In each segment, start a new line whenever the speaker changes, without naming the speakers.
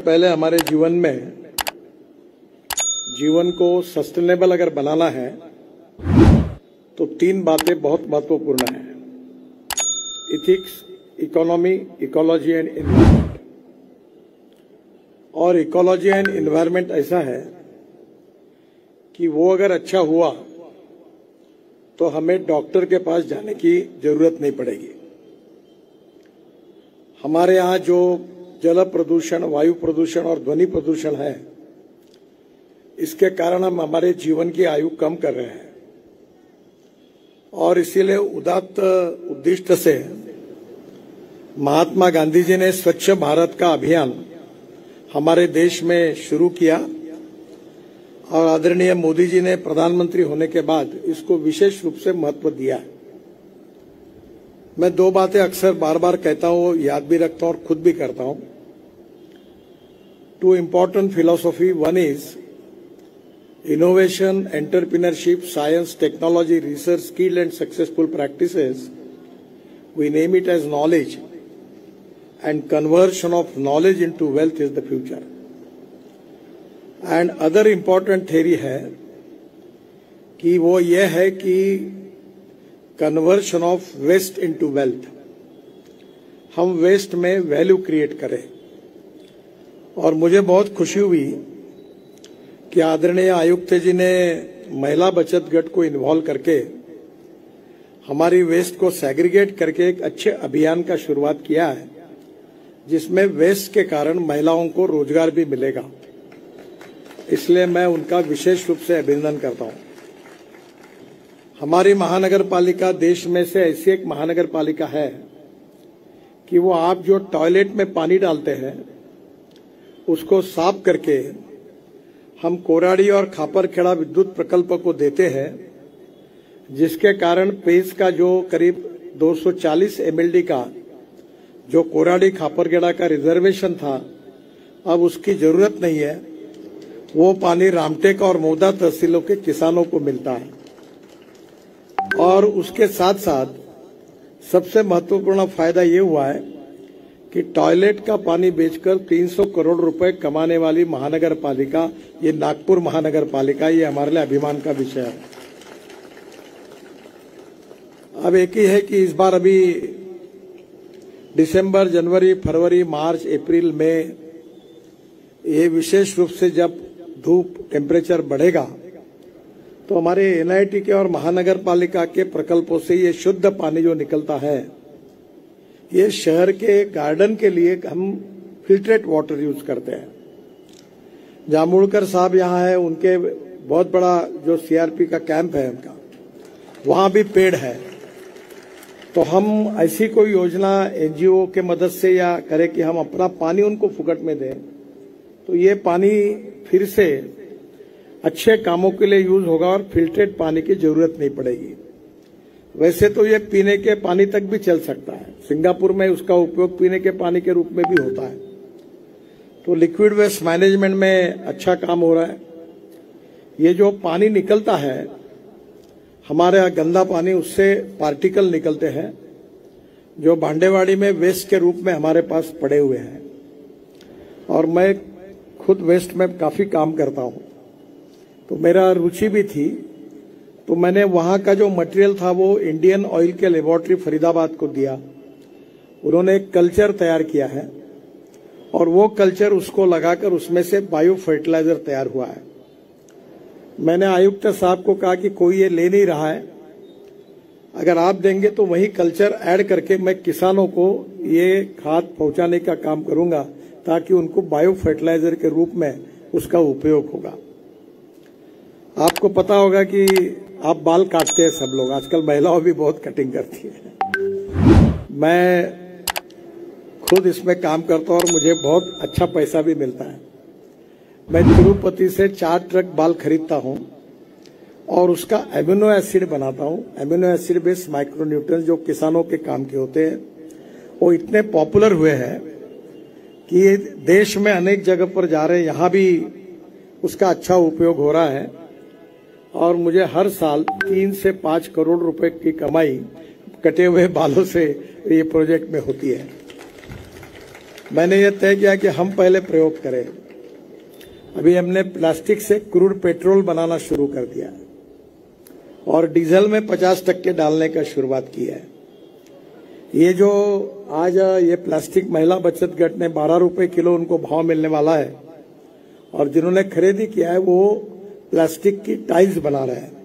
पहले हमारे जीवन को सस्टेनेबल अगर बनाना है तो 3 बातें बहुत महत्वपूर्ण हैं: ethics, economy, ecology and environment. और इकोलॉजी एंड एनवायरनमेंट ऐसा है कि वो अगर अच्छा हुआ तो हमें डॉक्टर के पास जाने की जरूरत नहीं पड़ेगी। हमारे यहाँ जो जल प्रदूषण, वायु प्रदूषण और ध्वनि प्रदूषण है, इसके कारण हम हमारे जीवन की आयु कम कर रहे हैं। और इसीलिए उदात्त उद्देश्य से महात्मा गांधी जी ने स्वच्छ भारत का अभियान हमारे देश में शुरू किया और आदरणीय मोदी जी ने प्रधानमंत्री होने के बाद इसको विशेष रूप से महत्व दिया है। मैं 2 बातें अक्सर बार बार कहता हूं, याद भी रखता हूं और खुद भी करता हूं। 2 important philosophy. One is innovation, entrepreneurship, science, technology, research, skilled and successful practices. We name it as knowledge, and conversion of knowledge into wealth is the future. And other important theory है कि वो ये है कि conversion of waste into wealth. हम waste में value create करें। और मुझे बहुत खुशी हुई कि आदरणीय आयुक्त जी ने महिला बचत गट को इन्वॉल्व करके हमारी वेस्ट को सेग्रीगेट करके एक अच्छे अभियान का शुरुआत किया है, जिसमें वेस्ट के कारण महिलाओं को रोजगार भी मिलेगा। इसलिए मैं उनका विशेष रूप से अभिनंदन करता हूं। हमारी महानगर पालिका देश में से ऐसी एक महानगर पालिका है कि वो आप जो टॉयलेट में पानी डालते हैं उसको साफ करके हम कोराड़ी और खापरखेड़ा विद्युत प्रकल्प को देते हैं, जिसके कारण पेस का जो करीब 240 MLD का जो कोराड़ी खापरखेड़ा का रिजर्वेशन था, अब उसकी जरूरत नहीं है। वो पानी रामटेक और मौदा तहसीलों के किसानों को मिलता है। और उसके साथ साथ सबसे महत्वपूर्ण फायदा ये हुआ है कि टॉयलेट का पानी बेचकर 300 करोड़ रुपए कमाने वाली महानगर पालिका, ये नागपुर महानगर पालिका, ये हमारे लिए अभिमान का विषय है। अब एक ही है कि इस बार अभी दिसंबर, जनवरी, फरवरी, मार्च, अप्रैल में ये विशेष रूप से जब धूप टेम्परेचर बढ़ेगा तो हमारे NIT के और महानगर पालिका के प्रकल्पों से ये शुद्ध पानी जो निकलता है, ये शहर के गार्डन के लिए हम फिल्ट्रेट वाटर यूज करते हैं। जामुड़कर साहब यहाँ है, उनके बहुत बड़ा जो CRP का कैंप है उनका, वहां भी पेड़ है। तो हम ऐसी कोई योजना NGO के मदद से या करें कि हम अपना पानी उनको फुकट में दें, तो ये पानी फिर से अच्छे कामों के लिए यूज होगा और फिल्ट्रेट पानी की जरूरत नहीं पड़ेगी। वैसे तो ये पीने के पानी तक भी चल सकता है। सिंगापुर में उसका उपयोग पीने के पानी के रूप में भी होता है। तो लिक्विड वेस्ट मैनेजमेंट में अच्छा काम हो रहा है। ये जो पानी निकलता है हमारे यहाँ गंदा पानी, उससे पार्टिकल निकलते हैं जो भांडेवाड़ी में वेस्ट के रूप में हमारे पास पड़े हुए हैं। और मैं खुद वेस्ट में काफी काम करता हूं, तो मेरा रुचि भी थी। तो मैंने वहां का जो मटेरियल था वो इंडियन ऑयल के लेबोरेटरी फरीदाबाद को दिया। उन्होंने एक कल्चर तैयार किया है और वो कल्चर उसको लगाकर उसमें से बायो फर्टिलाइजर तैयार हुआ है। मैंने आयुक्त साहब को कहा कि कोई ये ले नहीं रहा है, अगर आप देंगे तो वही कल्चर ऐड करके मैं किसानों को ये खाद पहुंचाने का काम करूंगा, ताकि उनको बायो फर्टिलाइजर के रूप में उसका उपयोग होगा। आपको पता होगा कि आप बाल काटते हैं सब लोग, आजकल महिलाओं भी बहुत कटिंग करती है। मैं खुद इसमें काम करता हूं और मुझे बहुत अच्छा पैसा भी मिलता है। मैं तिरुपति से 4 ट्रक बाल खरीदता हूं और उसका एमिनो एसिड बनाता हूं। एमिनो एसिड बेस्ड माइक्रोन्यूट्रिएंट्स जो किसानों के काम के होते हैं, वो इतने पॉपुलर हुए हैं कि ये देश में अनेक जगह पर जा रहे हैं, यहाँ भी उसका अच्छा उपयोग हो रहा है। और मुझे हर साल 3 से 5 करोड़ रुपए की कमाई कटे हुए बालों से ये प्रोजेक्ट में होती है। मैंने ये तय किया कि हम पहले प्रयोग करें। अभी हमने प्लास्टिक से क्रूड पेट्रोल बनाना शुरू कर दिया है और डीजल में 50% डालने का शुरुआत की है। ये जो आज ये प्लास्टिक महिला बचत गट ने 12 रुपए किलो उनको भाव मिलने वाला है और जिन्होंने खरीदी किया है वो प्लास्टिक की टाइल्स बना रहे हैं।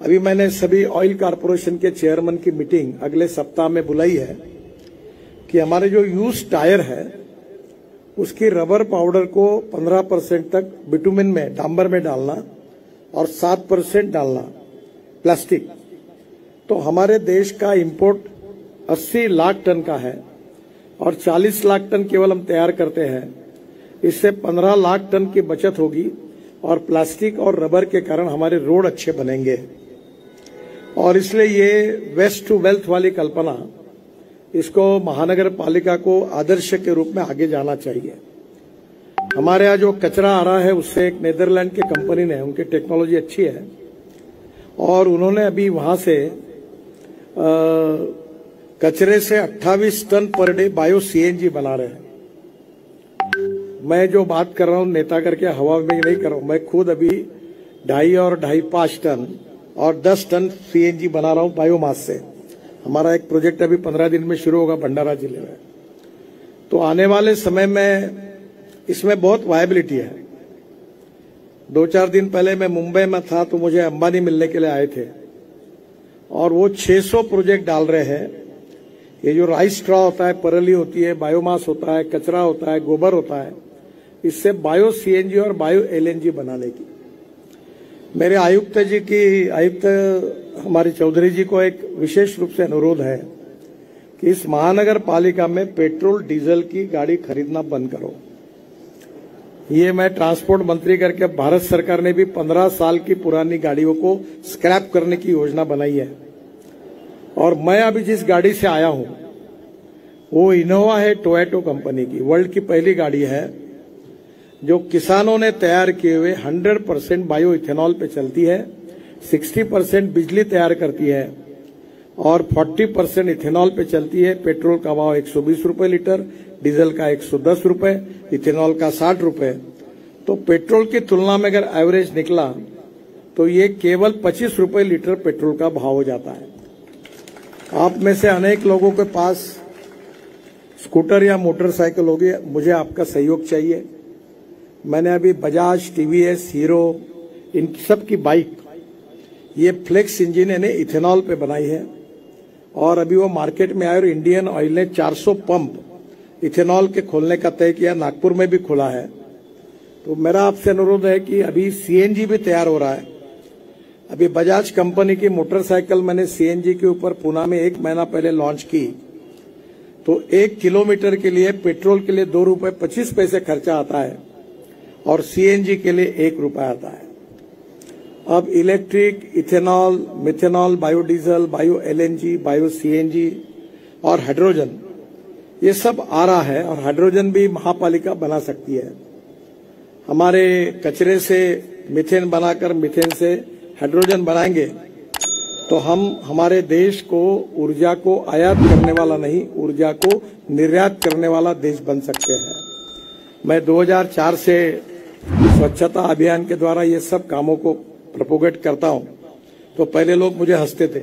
अभी मैंने सभी ऑयल कारपोरेशन के चेयरमैन की मीटिंग अगले सप्ताह में बुलाई है कि हमारे जो यूज टायर है उसकी रबर पाउडर को 15% तक बिटुमिन में डांबर में डालना और 7% डालना प्लास्टिक। तो हमारे देश का इंपोर्ट 80 लाख टन का है और 40 लाख टन केवल हम तैयार करते हैं। इससे 15 लाख टन की बचत होगी और प्लास्टिक और रबर के कारण हमारे रोड अच्छे बनेंगे। और इसलिए ये वेस्ट टू वेल्थ वाली कल्पना, इसको महानगर पालिका को आदर्श के रूप में आगे जाना चाहिए। हमारे यहाँ जो कचरा आ रहा है उससे एक नीदरलैंड की कंपनी ने, उनकी टेक्नोलॉजी अच्छी है और उन्होंने अभी वहां से कचरे से 28 ton per day bio CNG बना रहे हैं। मैं जो बात कर रहा हूं नेता करके हवा में नहीं कर रहा हूं, मैं खुद अभी 2.5 और 2.5 टन और 10 टन सीएनजी बना रहा हूं बायोमास से। हमारा एक प्रोजेक्ट अभी 15 दिन में शुरू होगा भंडारा जिले में। तो आने वाले समय में इसमें बहुत वायबिलिटी है। 2-4 दिन पहले मैं मुंबई में था तो मुझे अंबानी मिलने के लिए आए थे और वो 600 प्रोजेक्ट डाल रहे हैं। ये जो राइस स्ट्रॉ होता है, परली होती है, बायोमास होता है, कचरा होता है, गोबर होता है, इससे बायो सीएनजी और बायो एलएनजी बनाने की। मेरे आयुक्त हमारे चौधरी जी को एक विशेष रूप से अनुरोध है कि इस महानगर पालिका में पेट्रोल डीजल की गाड़ी खरीदना बंद करो। ये मैं ट्रांसपोर्ट मंत्री करके भारत सरकार ने भी 15 साल की पुरानी गाड़ियों को स्क्रैप करने की योजना बनाई है और मैं अभी जिस गाड़ी से आया हूं वो इनोवा है, टोयोटा कंपनी की, वर्ल्ड की पहली गाड़ी है जो किसानों ने तैयार किए हुए 100% बायो इथेनॉल पे चलती है, 60% बिजली तैयार करती है और 40% इथेनॉल पे चलती है। पेट्रोल का भाव 120 रुपए लीटर, डीजल का 110 रुपए, इथेनॉल का 60 रुपए। तो पेट्रोल की तुलना में अगर एवरेज निकला तो ये केवल 25 रुपए लीटर पेट्रोल का भाव हो जाता है। आप में से अनेक लोगों के पास स्कूटर या मोटरसाइकिल होगी, मुझे आपका सहयोग चाहिए। मैंने अभी बजाज, टीवीएस, हीरो, इन सब की बाइक ये फ्लेक्स इंजन ने इथेनॉल पे बनाई है और अभी वो मार्केट में आए और इंडियन ऑयल ने 400 पंप इथेनॉल के खोलने का तय किया, नागपुर में भी खुला है। तो मेरा आपसे अनुरोध है कि अभी सीएनजी भी तैयार हो रहा है। अभी बजाज कंपनी की मोटरसाइकिल मैंने सीएनजी के ऊपर पुणे में 1 महीना पहले लॉन्च की तो 1 किलोमीटर के लिए पेट्रोल के लिए 2 रुपए 25 पैसे खर्चा आता है और सीएनजी के लिए 1 रुपया आता है। अब electric, ethanol, methanol, biodiesel, bio LNG, bio CNG और हाइड्रोजन ये सब आ रहा है और हाइड्रोजन भी महापालिका बना सकती है। हमारे कचरे से मीथेन बनाकर मीथेन से हाइड्रोजन बनाएंगे तो हम हमारे देश को ऊर्जा को आयात करने वाला नहीं, ऊर्जा को निर्यात करने वाला देश बन सकते हैं। मैं 2004 से स्वच्छता अभियान के द्वारा ये सब कामों को प्रोपोगेट करता हूं तो पहले लोग मुझे हंसते थे।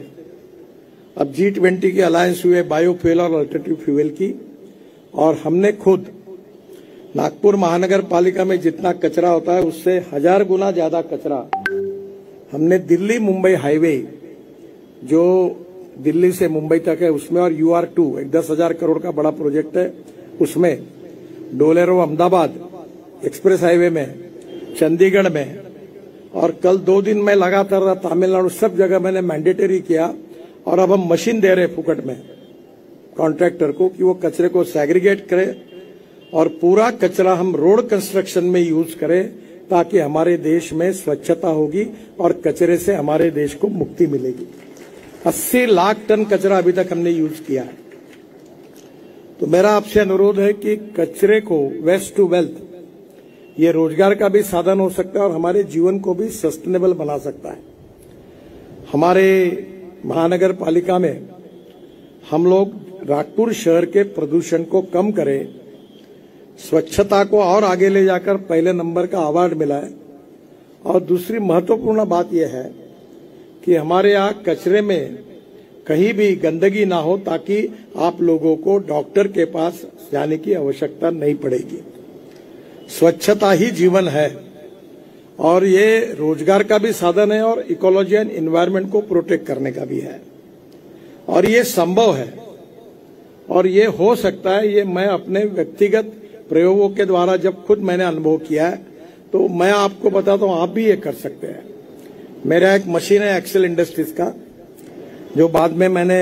अब G20 की अलायंस हुए बायोफ्यूल और अल्टरनेटिव फ्यूल की और हमने खुद नागपुर महानगर पालिका में जितना कचरा होता है उससे 1000 गुना ज्यादा कचरा हमने दिल्ली मुंबई हाईवे जो दिल्ली से मुंबई तक है उसमें और UR2 एक 10,000 करोड़ का बड़ा प्रोजेक्ट है उसमें, डोलेरो अहमदाबाद एक्सप्रेस हाईवे में, चंडीगढ़ में और कल 2 दिन में लगातार रहा तमिलनाडु, सब जगह मैंने मैंडेटरी किया और अब हम मशीन दे रहे फुकट में कॉन्ट्रैक्टर को कि वो कचरे को सेग्रीगेट करे और पूरा कचरा हम रोड कंस्ट्रक्शन में यूज करें ताकि हमारे देश में स्वच्छता होगी और कचरे से हमारे देश को मुक्ति मिलेगी। 80 लाख टन कचरा अभी तक हमने यूज किया है। तो मेरा आपसे अनुरोध है कि कचरे को वेस्ट टू वेल्थ, ये रोजगार का भी साधन हो सकता है और हमारे जीवन को भी सस्टेनेबल बना सकता है। हमारे महानगर पालिका में हम लोग नागपुर शहर के प्रदूषण को कम करे, स्वच्छता को और आगे ले जाकर पहले नंबर का अवार्ड मिला है। और दूसरी महत्वपूर्ण बात यह है कि हमारे यहाँ कचरे में कहीं भी गंदगी ना हो, ताकि आप लोगों को डॉक्टर के पास जाने की आवश्यकता नहीं पड़ेगी। स्वच्छता ही जीवन है और ये रोजगार का भी साधन है और इकोलॉजी एंड एनवायरनमेंट को प्रोटेक्ट करने का भी है, और ये संभव है और ये हो सकता है। ये मैं अपने व्यक्तिगत प्रयोगों के द्वारा जब खुद मैंने अनुभव किया है, तो मैं आपको बताता हूं, आप भी ये कर सकते हैं। मेरा एक मशीन है एक्सेल इंडस्ट्रीज का, जो बाद में मैंने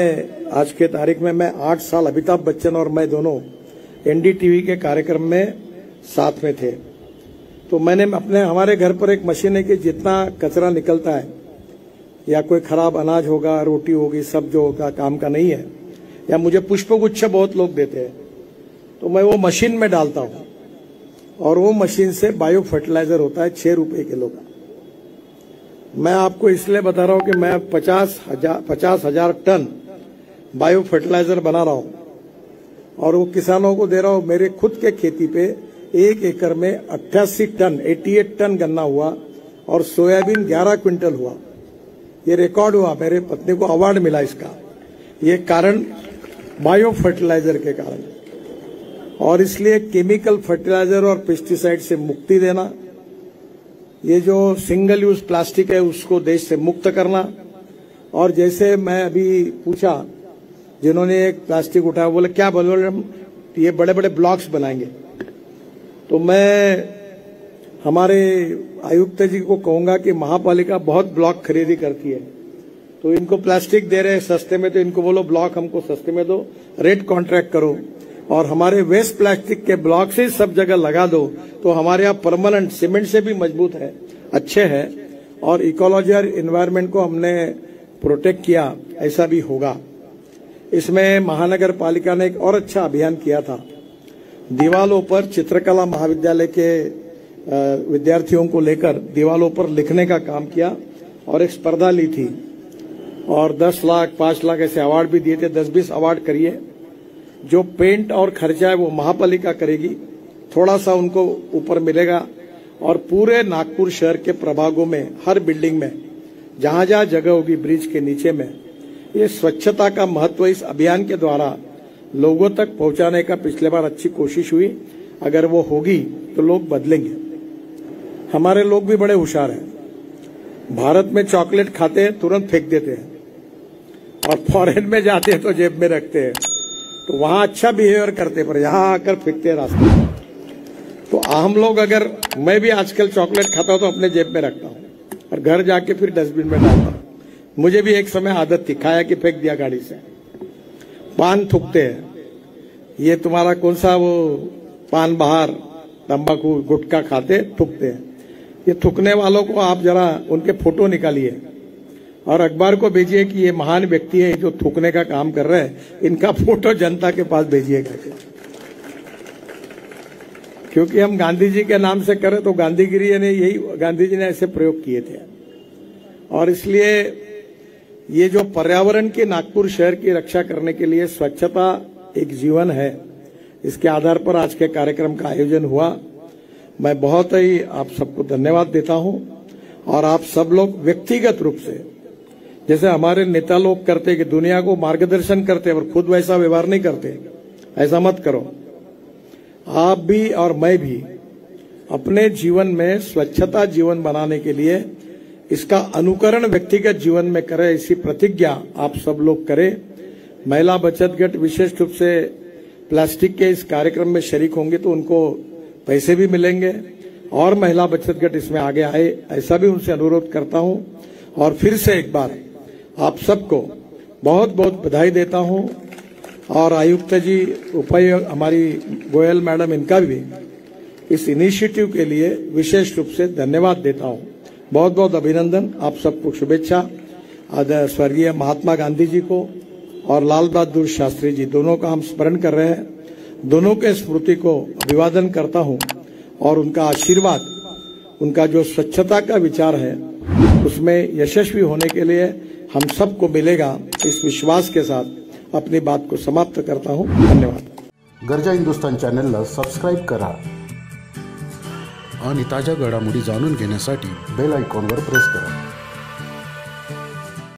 आज के तारीख में मैं 8 साल अमिताभ बच्चन और मैं दोनों एनडीटीवी के कार्यक्रम में साथ में थे। तो मैंने हमारे घर पर एक मशीन है कि जितना कचरा निकलता है, या कोई खराब अनाज होगा, रोटी होगी, सब जो होगा काम का नहीं है, या मुझे पुष्पगुच्छ बहुत लोग देते हैं, तो मैं वो मशीन में डालता हूं और वो मशीन से बायो फर्टिलाइजर होता है 6 रुपए किलो का। मैं आपको इसलिए बता रहा हूं कि मैं 50,000 टन बायो फर्टिलाइजर बना रहा हूं और वो किसानों को दे रहा हूं। मेरे खुद के खेती पे 1 एकड़ में 88 टन गन्ना हुआ और सोयाबीन 11 क्विंटल हुआ। ये रिकॉर्ड हुआ, मेरे पत्नी को अवार्ड मिला इसका। ये कारण बायो फर्टिलाइजर के कारण, और इसलिए केमिकल फर्टिलाइजर और पेस्टिसाइड से मुक्ति देना, ये जो सिंगल यूज प्लास्टिक है उसको देश से मुक्त करना। और जैसे मैं अभी पूछा, जिन्होंने एक प्लास्टिक उठाया, बोले क्या बोले, हम ये बड़े बड़े ब्लॉक्स बनाएंगे। तो मैं हमारे आयुक्त जी को कहूंगा कि महापालिका बहुत ब्लॉक खरीदी करती है, तो इनको प्लास्टिक दे रहे हैं सस्ते में, तो इनको बोलो ब्लॉक हमको सस्ते में दो, रेट कॉन्ट्रैक्ट करो और हमारे वेस्ट प्लास्टिक के ब्लॉक से सब जगह लगा दो। तो हमारे यहाँ परमानेंट सीमेंट से भी मजबूत है, अच्छे हैं, और इकोलॉजी और एनवायरनमेंट को हमने प्रोटेक्ट किया, ऐसा भी होगा। इसमें महानगर पालिका ने एक और अच्छा अभियान किया था। दीवालों पर चित्रकला महाविद्यालय के विद्यार्थियों को लेकर दीवालों पर लिखने का काम किया और एक स्पर्धा ली थी और 10 लाख 5 लाख ऐसे अवार्ड भी दिए थे। 10-20 अवार्ड करिए। जो पेंट और खर्चा है वो महापालिका करेगी, थोड़ा सा उनको ऊपर मिलेगा। और पूरे नागपुर शहर के प्रभागों में, हर बिल्डिंग में, जहां जहां जगह होगी ब्रिज के नीचे में, ये स्वच्छता का महत्व इस अभियान के द्वारा लोगों तक पहुंचाने का पिछले बार अच्छी कोशिश हुई। अगर वो होगी तो लोग बदलेंगे। हमारे लोग भी बड़े होशियार हैं। भारत में चॉकलेट खाते हैं, तुरंत फेंक देते हैं, और फॉरेन में जाते हैं तो जेब में रखते हैं। तो वहां अच्छा बिहेवियर करते, पर यहां आकर फेंकते हैं रास्ते में। तो हम लोग, अगर मैं भी आजकल चॉकलेट खाता हूं तो अपने जेब में रखता हूं और घर जाके फिर डस्टबिन में डालता हूं। मुझे भी एक समय आदत थी, खाया कि फेंक दिया गाड़ी से। पान थूकते हैं, ये तुम्हारा कौन सा वो पान बाहर तंबाकू गुटखा खाते थूकते हैं। ये थूकने वालों को आप जरा उनके फोटो निकालिए और अखबार को भेजिए कि ये महान व्यक्ति है जो थूकने का काम कर रहे हैं, इनका फोटो जनता के पास भेजिएगा। क्योंकि हम गांधी जी के नाम से करें तो गांधीगिरी ने यही, गांधी जी ने ऐसे प्रयोग किए थे। और इसलिए ये जो पर्यावरण के नागपुर शहर की रक्षा करने के लिए स्वच्छता एक जीवन है, इसके आधार पर आज के कार्यक्रम का आयोजन हुआ। मैं बहुत ही आप सबको धन्यवाद देता हूं। और आप सब लोग व्यक्तिगत रूप से, जैसे हमारे नेता लोग करते कि दुनिया को मार्गदर्शन करते और खुद वैसा व्यवहार नहीं करते, ऐसा मत करो। आप भी और मैं भी अपने जीवन में स्वच्छता जीवन बनाने के लिए इसका अनुकरण व्यक्तिगत जीवन में करें, ऐसी प्रतिज्ञा आप सब लोग करें। महिला बचत गट विशेष रूप से प्लास्टिक के इस कार्यक्रम में शरीक होंगे तो उनको पैसे भी मिलेंगे, और महिला बचत गट इसमें आगे आए, ऐसा भी उनसे अनुरोध करता हूं। और फिर से एक बार आप सबको बहुत बहुत बधाई देता हूं। और आयुक्त जी, उपायुक्त हमारी गोयल मैडम, इनका भी इस इनिशिएटिव के लिए विशेष रूप से धन्यवाद देता हूं। बहुत बहुत अभिनंदन, आप सबको शुभेच्छा। स्वर्गीय महात्मा गांधी जी को और लाल बहादुर शास्त्री जी, दोनों का हम स्मरण कर रहे हैं। दोनों के स्मृति को अभिवादन करता हूं और उनका आशीर्वाद, उनका जो स्वच्छता का विचार है उसमें यशस्वी होने के लिए हम सबको मिलेगा, इस विश्वास के साथ अपनी बात को समाप्त करता हूं। धन्यवाद।
गर्जा हिंदुस्तान चॅनलला सबस्क्राईब करा आणि ताज्या घडामोडी जाणून घेण्यासाठी बेल आयकॉनवर प्रेस करा।